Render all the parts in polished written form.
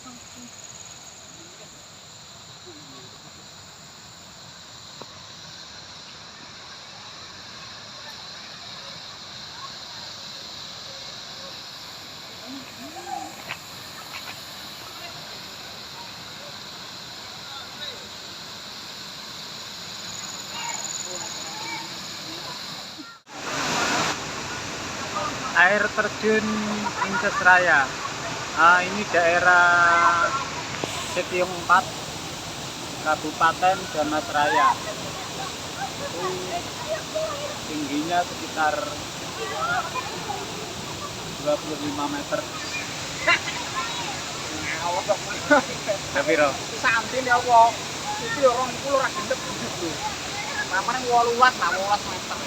Air terjun Inces Raya. Ini daerah Setiung 4, Kabupaten Damas Raya. Itu tingginya sekitar 25 meter. Tapi roh. Santin ya Allah. Iki lho 20 ra gendep gitu. Mamane 18 meter.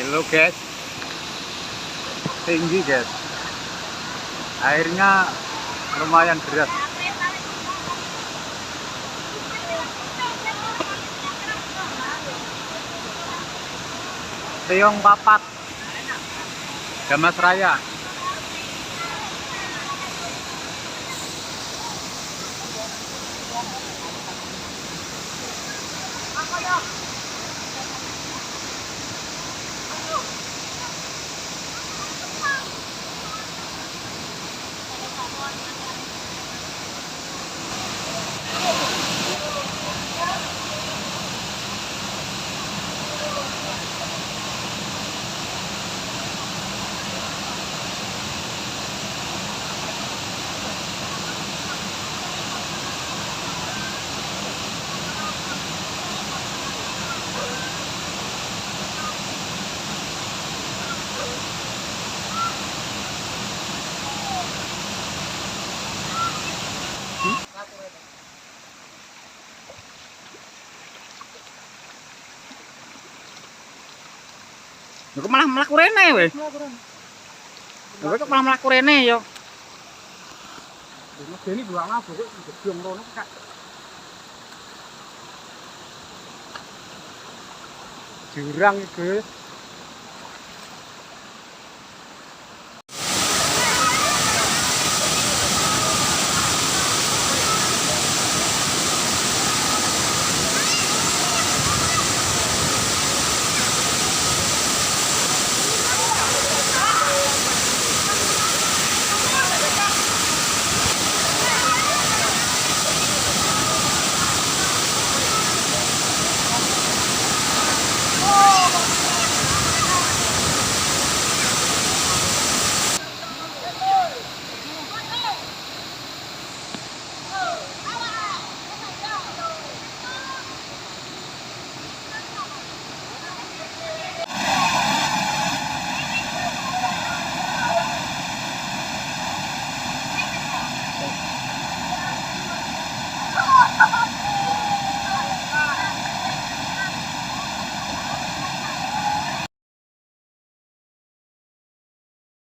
Hello guys, tinggi guys, airnya lumayan deras. Tiong Papat, Damas Raya. Kok malah mlaku rene we. Lha kok malah mlaku rene yo. Medeni buang apa kok gedung rono Kak. Jurang guys.